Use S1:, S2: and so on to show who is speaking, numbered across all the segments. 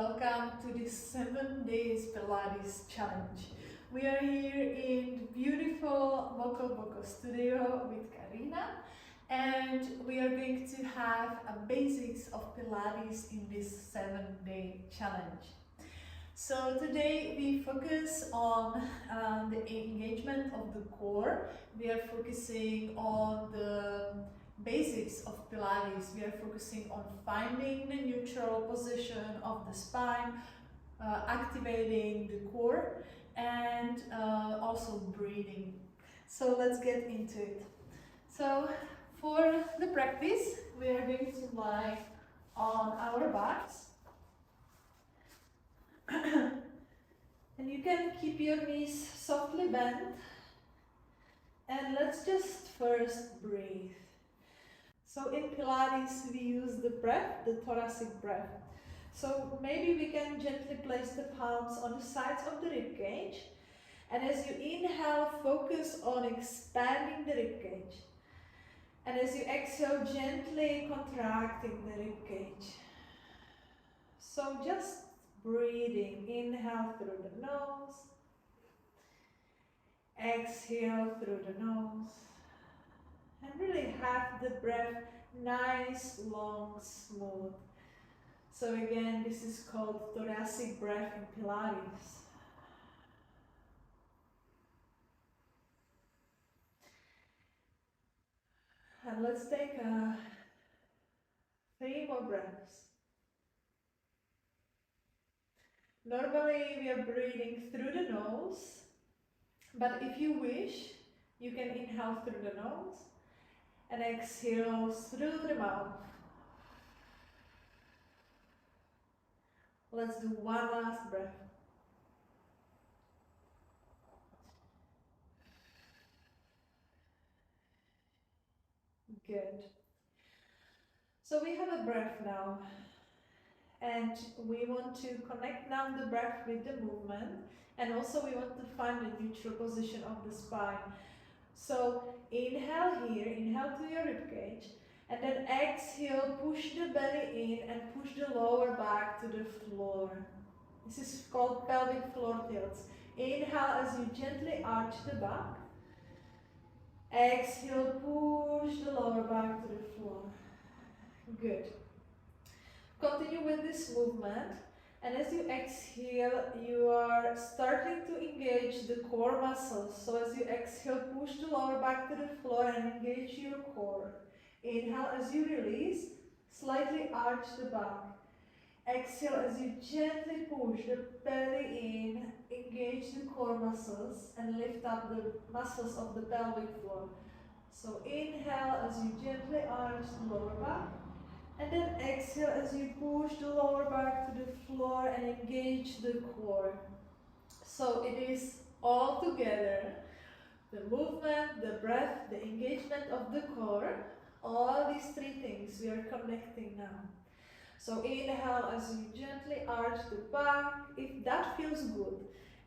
S1: welcome to this 7 days Pilates challenge. We are here in beautiful MokoBoko studio with Karina, and we are going to have a basics of Pilates in this 7-day challenge. So today we focus on the engagement of the core. We are focusing on the basics of Pilates. We are focusing on finding the neutral position of the spine, activating the core, and also breathing. So let's get into it. So for the practice, we are going to lie on our backs. And you can keep your knees softly bent. And let's just first breathe. So in Pilates, we use the breath, the thoracic breath. So maybe we can gently place the palms on the sides of the rib cage. And as you inhale, focus on expanding the rib cage. And as you exhale, gently contracting the rib cage. So just breathing, inhale through the nose, exhale through the nose, and really have the breath nice, long, smooth. So again, this is called thoracic breath in Pilates. And let's take 3 more breaths. Normally we are breathing through the nose, but if you wish, you can inhale through the nose and exhale through the mouth. Let's do one last breath. Good. So we have a breath now. And we want to connect now the breath with the movement, and also we want to find the neutral position of the spine. So inhale here, inhale to your ribcage, and then exhale, push the belly in and push the lower back to the floor. This is called pelvic floor tilts. Inhale as you gently arch the back. Exhale, push the lower back to the floor. Good. Continue with this movement, and as you exhale, you are starting to engage the core muscles. So as you exhale, push the lower back to the floor and engage your core. Inhale as you release, slightly arch the back. Exhale as you gently push the belly in, engage the core muscles and lift up the muscles of the pelvic floor. So inhale as you gently arch the lower back. And then exhale as you push the lower back to the floor and engage the core. So it is all together, the movement, the breath, the engagement of the core, all these 3 things we are connecting now. So inhale as you gently arch the back, if that feels good.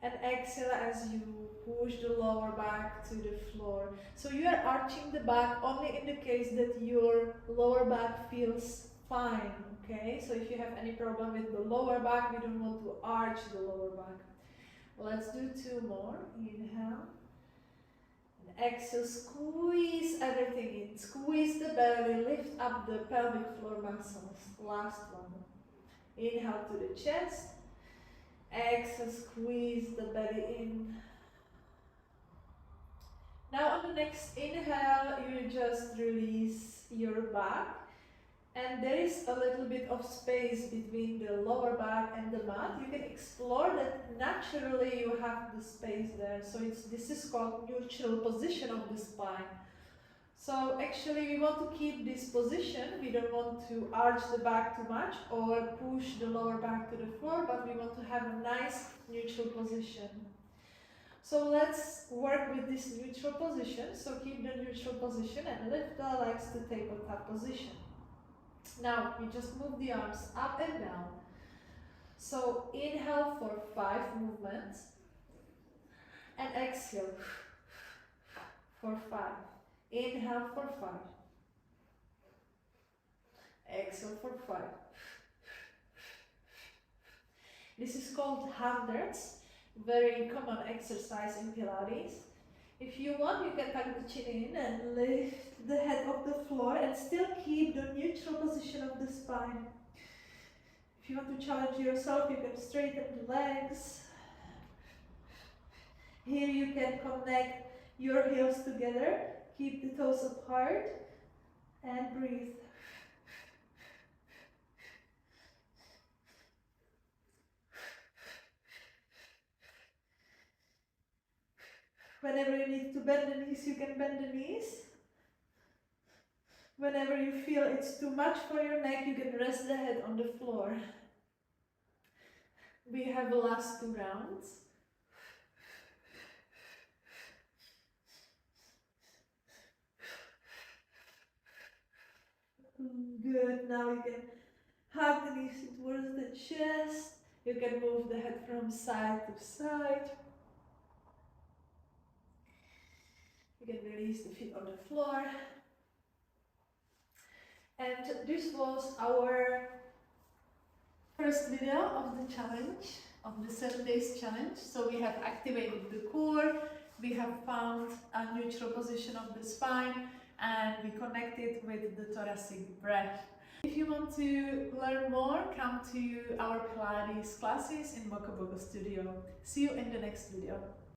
S1: And exhale as you push the lower back to the floor. So you are arching the back only in the case that your lower back feels fine, okay? So if you have any problem with the lower back, we don't want to arch the lower back. Let's do 2 more. Inhale. And exhale, squeeze everything in. Squeeze the belly, lift up the pelvic floor muscles. Last one. Inhale to the chest. Exhale, squeeze the belly in. Now on the next inhale, you just release your back. And there is a little bit of space between the lower back and the mat. You can explore that naturally you have the space there. So this is called neutral position of the spine. So actually we want to keep this position. We don't want to arch the back too much or push the lower back to the floor, but we want to have a nice neutral position. So let's work with this neutral position. So keep the neutral position and lift the legs to tabletop position. Now we just move the arms up and down. So inhale for 5 movements and exhale for 5. Inhale for 5. Exhale for 5. This is called hundreds, very common exercise in Pilates. If you want, you can tuck the chin in and lift the head off the floor and still keep the neutral position of the spine. If you want to challenge yourself, you can straighten the legs. Here you can connect your heels together, keep the toes apart, and breathe. Whenever you need to bend the knees, you can bend the knees. Whenever you feel it's too much for your neck, you can rest the head on the floor. We have the last 2 rounds. Good, now you can hug the knees towards the chest. You can move the head from side to side. You can release the feet on the floor. And this was our first video of the challenge, of the 7 days challenge. So we have activated the core, we have found a neutral position of the spine, and we connected with the thoracic breath. If you want to learn more, come to our Pilates classes in MokoBoko studio. See you in the next video.